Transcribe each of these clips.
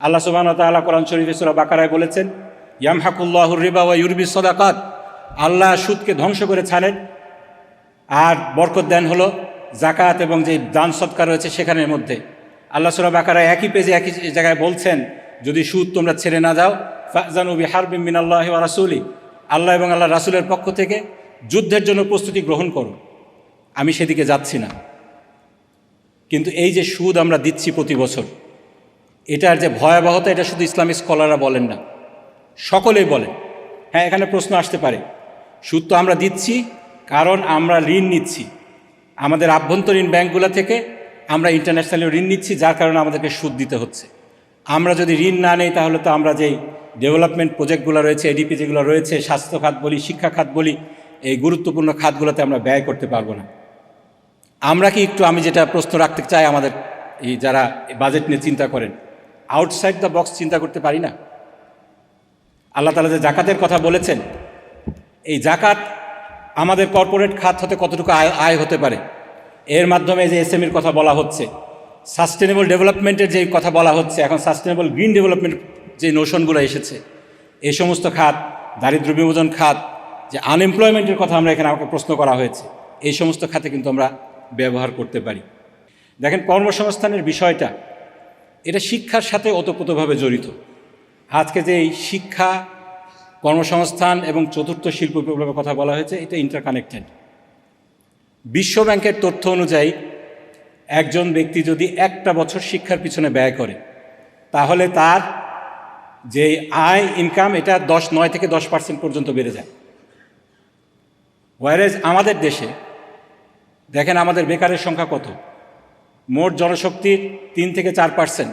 আল্লাহ সুবহানাহু ওয়া তাআলা কোরআন শরীফে সূরা বাকারায় বলেছেন, ইয়ামহাকুল্লাহুর রিবা ওয়া ইউরবিস সাদাকাত। আল্লাহ সুদকে ধ্বংস করে ছাড়েন আর বরকত দেন হলো জাকাত এবং যে দান সদকা রয়েছে সেখানের মধ্যে। আল্লাহ সূরা বাকারায় একই পেজে একই জায়গায় বলছেন, যদি সুদ তোমরা ছেড়ে না যাও ফাযানু বিহারবিম মিনাল্লাহি ওয়া রাসূলি, আল্লাহ এবং আল্লাহ রাসূলের পক্ষ থেকে যুদ্ধের জন্য প্রস্তুতি গ্রহণ করো। আমি সেদিকে যাচ্ছি না, কিন্তু এই যে সুদ আমরা দিচ্ছি প্রতি বছর, এটার যে ভয়াবহতা, এটা শুধু ইসলামিক স্কলাররা বলেন না, সকলেই বলেন। হ্যাঁ, এখানে প্রশ্ন আসতে পারে, সুদ তো আমরা দিচ্ছি কারণ আমরা ঋণ নিচ্ছি আমাদের আভ্যন্তরীণ ব্যাংকগুলো থেকে, আমরা ইন্টারন্যাশনালি ঋণ নিচ্ছি, যার কারণে আমাদেরকে সুদ দিতে হচ্ছে। আমরা যদি ঋণ না নেই তাহলে তো আমরা যেই ডেভেলপমেন্ট প্রজেক্টগুলো রয়েছে, এডিপি যেগুলো রয়েছে, স্বাস্থ্য খাত বলি, শিক্ষা খাত বলি, এই গুরুত্বপূর্ণ খাতগুলোতে আমরা ব্যয় করতে পারবো না। আমরা কি একটু, আমি যেটা প্রশ্ন রাখতে চাই, আমাদের এই যারা বাজেট নিয়ে চিন্তা করেন, আউটসাইড দ্য বক্স চিন্তা করতে পারি না? আল্লাহ তাআলা যে জাকাতের কথা বলেছেন, এই জাকাত আমাদের কর্পোরেট খাত হতে কতটুকু আয় হতে পারে, এর মাধ্যমে যে এসএমইর কথা বলা হচ্ছে, সাস্টেনেবল ডেভেলপমেন্টের যে কথা বলা হচ্ছে, এখন সাস্টেনেবল গ্রিন ডেভেলপমেন্ট যে নোশনগুলো এসেছে, এই সমস্ত খাত, দারিদ্র্য বিমোচন খাত, যে আনএমপ্লয়মেন্টের কথা আমরা এখানে আমাকে প্রশ্ন করা হয়েছে, এই সমস্ত খাতে কিন্তু আমরা ব্যবহার করতে পারি। দেখেন, কর্মসংস্থানের বিষয়টা, এটা শিক্ষার সাথে ওতপ্রোতভাবে জড়িত। আজকে যে এই শিক্ষা, কর্মসংস্থান এবং চতুর্থ শিল্প বিপ্লবের কথা বলা হয়েছে, এটা ইন্টারকানেক্টেড। বিশ্ব ব্যাংকের তথ্য অনুযায়ী একজন ব্যক্তি যদি একটা বছর শিক্ষার পিছনে ব্যয় করে, তাহলে তার যে আয়, ইনকাম, এটা 9 থেকে 10% পর্যন্ত বেড়ে যায়। ওয়ারেজ আমাদের দেশে দেখেন, আমাদের বেকারের সংখ্যা কত, মোট জনশক্তির 3 থেকে 4%।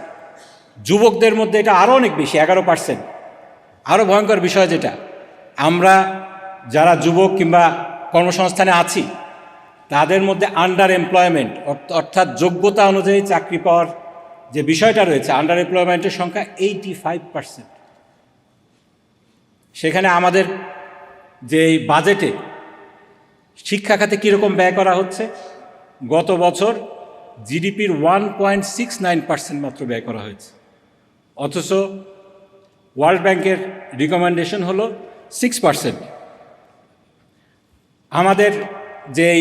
যুবকদের মধ্যে এটা আরও অনেক বেশি, 11%। আরও ভয়ঙ্কর বিষয় যেটা, আমরা যারা যুবক কিংবা কর্মসংস্থানে আছি, তাদের মধ্যে আন্ডার এমপ্লয়মেন্ট, অর্থাৎ যোগ্যতা অনুযায়ী চাকরি পাওয়ার যে বিষয়টা রয়েছে, আন্ডার এমপ্লয়মেন্টের সংখ্যা 85%। সেখানে আমাদের যে বাজেটে শিক্ষা খাতে কীরকম ব্যয় করা হচ্ছে, গত বছর জিডিপির 1.69% মাত্র ব্যয় করা হয়েছে, অথচ ওয়ার্ল্ড ব্যাংকের রিকমেন্ডেশন হলো 6%। আমাদের যেই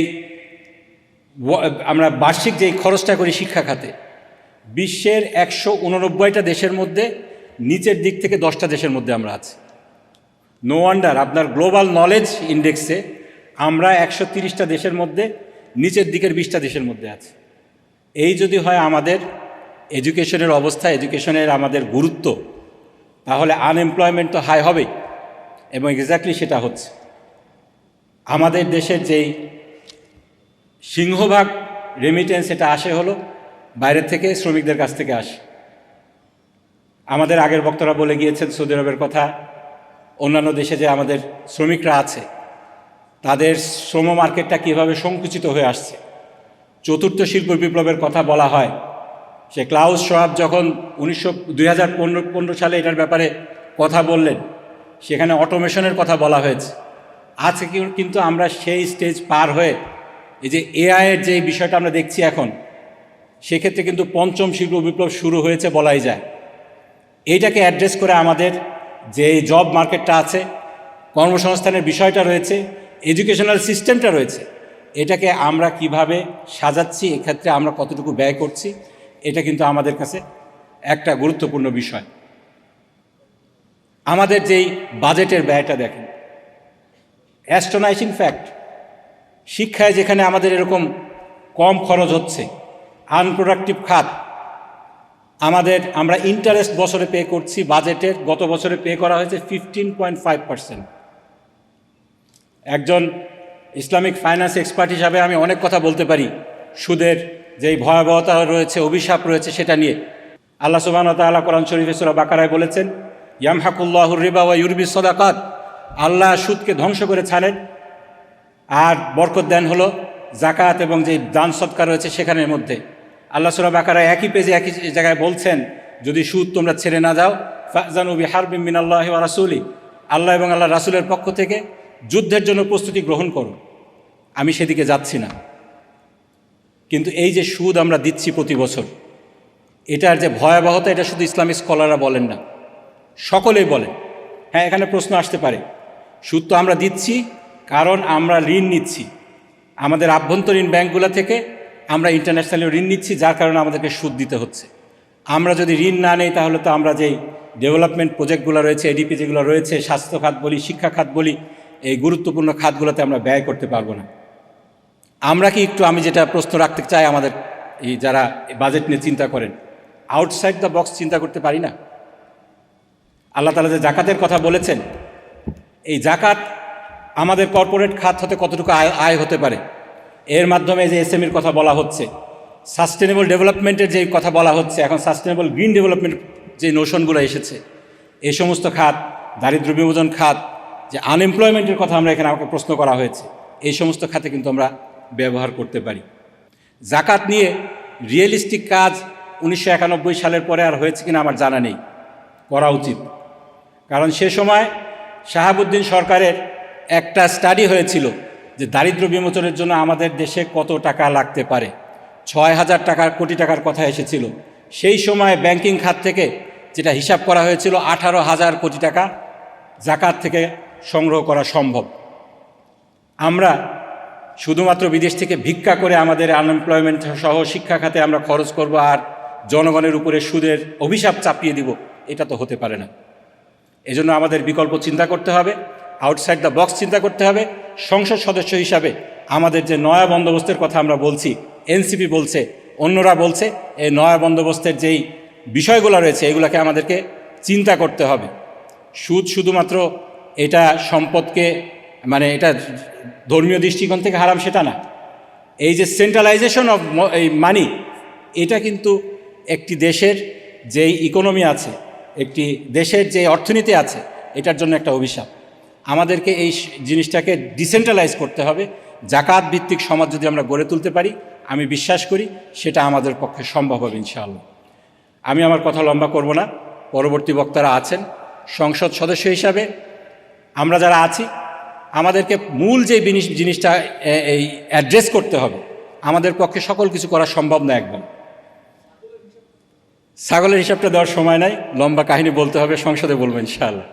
আমরা বার্ষিক যেই খরচটা করি শিক্ষা খাতে, বিশ্বের 189টা দেশের মধ্যে নিচের দিক থেকে 10টা দেশের মধ্যে আমরা আছি। নো ওয়ান্ডার আপনার গ্লোবাল নলেজ ইন্ডেক্সে আমরা 130টা দেশের মধ্যে নিচের দিকের 20টা দেশের মধ্যে আছি। এই যদি হয় আমাদের এডুকেশনের অবস্থা, এডুকেশনের আমাদের গুরুত্ব, তাহলে আনএমপ্লয়মেন্ট তো হাই হবেই, এবং এক্স্যাক্টলি সেটা হচ্ছে। আমাদের দেশের যেই সিংহভাগ রেমিটেন্স, এটা আসে হলো বাইরের থেকে, শ্রমিকদের কাছ থেকে আসে। আমাদের আগের বক্তারা বলে গিয়েছেন সৌদি আরবের কথা, অন্যান্য দেশে যে আমাদের শ্রমিকরা আছে, তাদের শ্রম মার্কেটটা কীভাবে সংকুচিত হয়ে আসছে। চতুর্থ শিল্প বিপ্লবের কথা বলা হয়, সে ক্লাউস শোয়াব যখন 2015 সালে এটার ব্যাপারে কথা বললেন, সেখানে অটোমেশনের কথা বলা হয়েছে। আজকে কিন্তু আমরা সেই স্টেজ পার হয়ে, এই যে এআইয়ের যে বিষয়টা আমরা দেখছি এখন, সেক্ষেত্রে কিন্তু পঞ্চম শিল্প বিপ্লব শুরু হয়েছে বলাই যায়। এইটাকে অ্যাড্রেস করে আমাদের যে জব মার্কেটটা আছে, কর্মসংস্থানের বিষয়টা রয়েছে, এডুকেশনাল সিস্টেমটা রয়েছে, এটাকে আমরা কিভাবে সাজাচ্ছি, এক্ষেত্রে আমরা কতটুকু ব্যয় করছি, এটা কিন্তু আমাদের কাছে একটা গুরুত্বপূর্ণ বিষয়। আমাদের যেই বাজেটের ব্যয়টা দেখেন, অ্যাস্ট্রোনাইজিং ফ্যাক্ট, শিক্ষায় যেখানে আমাদের এরকম কম খরচ হচ্ছে, আনপ্রোডাক্টিভ খাত, আমরা ইন্টারেস্ট বছরে পে করছি, বাজেটের গত বছরে পে করা হয়েছে 15.5%। একজন ইসলামিক ফাইন্যান্স এক্সপার্ট হিসাবে আমি অনেক কথা বলতে পারি সুদের যেই ভয়াবহতা রয়েছে, অভিশাপ রয়েছে, সেটা নিয়ে। আল্লাহ সুবহানাহু ওয়া তাআলা কোরআন শরীফে সূরা বাকারায় বলেছেন, ইয়ামহাকুল্লাহুর রিবা ওয়া ইউরবিস সাদাকাত। আল্লাহ সুদকে ধ্বংস করে ছাড়েন আর বরকত দেন হলো জাকাত এবং যে দান সদকা রয়েছে সেখানের মধ্যে। আল্লাহ সূরা বাকারায় একই পেজে একই জায়গায় বলছেন, যদি সুদ তোমরা ছেড়ে না যাও ফাযানু বিহারবিম মিনাল্লাহি ওয়া রাসূলি, আল্লাহ এবং আল্লাহ রাসূলের পক্ষ থেকে যুদ্ধের জন্য প্রস্তুতি গ্রহণ করো। আমি সেদিকে যাচ্ছি না, কিন্তু এই যে সুদ আমরা দিচ্ছি প্রতি বছর, এটার যে ভয়াবহতা এটা শুধু ইসলামিক স্কলাররা বলেন না, সকলেই বলেন। হ্যাঁ, এখানে প্রশ্ন আসতে পারে, সুদ তো আমরা দিচ্ছি কারণ আমরা ঋণ নিচ্ছি আমাদের আভ্যন্তরীণ ব্যাংকগুলো থেকে, আমরা ইন্টারন্যাশনালি ঋণ নিচ্ছি যার কারণে আমাদেরকে সুদ দিতে হচ্ছে। আমরা যদি ঋণ না নেই তাহলে তো আমরা যেই ডেভেলপমেন্ট প্রজেক্টগুলো রয়েছে, এডিপি যেগুলো রয়েছে, স্বাস্থ্য খাত বলি, শিক্ষা খাত বলি, এই গুরুত্বপূর্ণ খাতগুলোতে আমরা ব্যয় করতে পারবো না। আমরা কি একটু, আমি যেটা প্রশ্ন রাখতে চাই আমাদের এই যারা বাজেট নিয়ে চিন্তা করেন, আউটসাইড দ্য বক্স চিন্তা করতে পারি না? আল্লাহ তাআলা যে জাকাতের কথা বলেছেন, এই জাকাত আমাদের কর্পোরেট খাত হতে কতটুকু আয় হতে পারে, এর মাধ্যমে যে এসএমইর কথা বলা হচ্ছে, সাস্টেনেবল ডেভেলপমেন্টের যে কথা বলা হচ্ছে, এখন সাস্টেনেবল গ্রিন ডেভেলপমেন্ট যে নোশনগুলো এসেছে, এই সমস্ত খাত, দারিদ্র্য বিমোচন খাত, যে আনএমপ্লয়মেন্টের কথা আমরা এখানে আমাকে প্রশ্ন করা হয়েছে, এই সমস্ত খাতে কিন্তু আমরা ব্যবহার করতে পারি। জাকাত নিয়ে রিয়েলিস্টিক কাজ 1991 সালের পরে আর হয়েছে কিনা আমার জানা নেই, করা উচিত। কারণ সে সময় শাহাবুদ্দিন সরকারের একটা স্টাডি হয়েছিল যে দারিদ্র্য বিমোচনের জন্য আমাদের দেশে কত টাকা লাগতে পারে, 6,000 কোটি টাকার কথা এসেছিল। সেই সময় ব্যাংকিং খাত থেকে যেটা হিসাব করা হয়েছিল 18,000 কোটি টাকা জাকাত থেকে সংগ্রহ করা সম্ভব। আমরা শুধুমাত্র বিদেশ থেকে ভিক্ষা করে আমাদের আনএমপ্লয়মেন্ট সহ শিক্ষা খাতে আমরা খরচ করব আর জনগণের উপরে সুদের অভিশাপ চাপিয়ে দিব, এটা তো হতে পারে না। এজন্য আমাদের বিকল্প চিন্তা করতে হবে, আউটসাইড দ্য বক্স চিন্তা করতে হবে। সংসদ সদস্য হিসাবে আমাদের যে নয়া বন্দোবস্তের কথা আমরা বলছি, এনসিপি বলছে, অন্যরা বলছে, এই নয়া বন্দোবস্তের যেই বিষয়গুলো রয়েছে এগুলোকে আমাদেরকে চিন্তা করতে হবে। সুদ শুধুমাত্র এটা সম্পদকে, মানে এটা ধর্মীয় দৃষ্টিকোণ থেকে হারাম সেটা না। এই যে সেন্ট্রালাইজেশন অফ এই মানি, এটা কিন্তু একটি দেশের যেই ইকোনমি আছে, একটি দেশের যে অর্থনীতি আছে, এটার জন্য একটা অভিশাপ। আমাদেরকে এই জিনিসটাকে ডিসেন্ট্রালাইজ করতে হবে। জাকাত ভিত্তিক সমাজ যদি আমরা গড়ে তুলতে পারি, আমি বিশ্বাস করি সেটা আমাদের পক্ষে সম্ভব হবে ইনশাআল্লাহ। আমি আমার কথা লম্বা করব না, পরবর্তী বক্তারা আছেন। সংসদ সদস্য হিসাবে আমরা যারা আছি, আমাদেরকে মূল যে জিনিসটা এই অ্যাড্রেস করতে হবে, আমাদের পক্ষে সকল কিছু করা সম্ভব না একদম। ছাগলের হিসাবটা দেওয়ার সময় নাই, লম্বা কাহিনী বলতে হবে, সংসদে বলবো ইনশাআল্লাহ।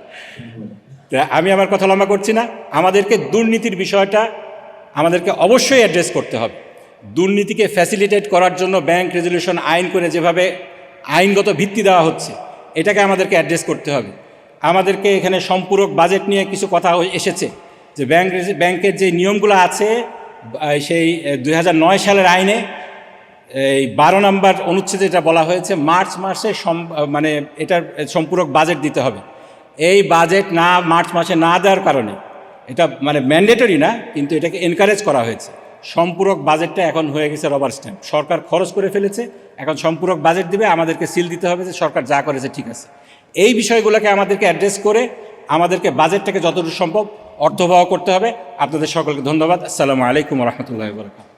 আমি আমার কথা লম্বা করছি না। আমাদেরকে দুর্নীতির বিষয়টা আমাদেরকে অবশ্যই অ্যাড্রেস করতে হবে। দুর্নীতিকে ফ্যাসিলিটেট করার জন্য ব্যাংক রেজুলেশন আইন করে যেভাবে আইনগত ভিত্তি দেওয়া হচ্ছে, এটাকে আমাদেরকে অ্যাড্রেস করতে হবে। আমাদেরকে এখানে সম্পূরক বাজেট নিয়ে কিছু কথা এসেছে যে ব্যাংকের যে নিয়মগুলো আছে, সেই 2009 সালের আইনে এই 12 নম্বর অনুচ্ছেদে এটা বলা হয়েছে মার্চ মাসে মানে এটার সম্পূরক বাজেট দিতে হবে। এই বাজেট মার্চ মাসে না দেওয়ার কারণে, এটা মানে ম্যান্ডেটরি না, কিন্তু এটাকে এনকারেজ করা হয়েছে। সম্পূরক বাজেটটা এখন হয়ে গেছে রবার স্ট্যাম্প, সরকার খরচ করে ফেলেছে, এখন সম্পূরক বাজেট দিবে, আমাদেরকে সিল দিতে হবে যে সরকার যা করেছে ঠিক আছে। এই বিষয়গুলোকে আমাদেরকে অ্যাড্রেস করে আমাদেরকে বাজেটটাকে যতটুকু সম্ভব অর্থবহ করতে হবে। আপনাদের সকলকে ধন্যবাদ। আসসালামু আলাইকুম ওয়া রাহমাতুল্লাহি ওয়া বারাকাতুহু।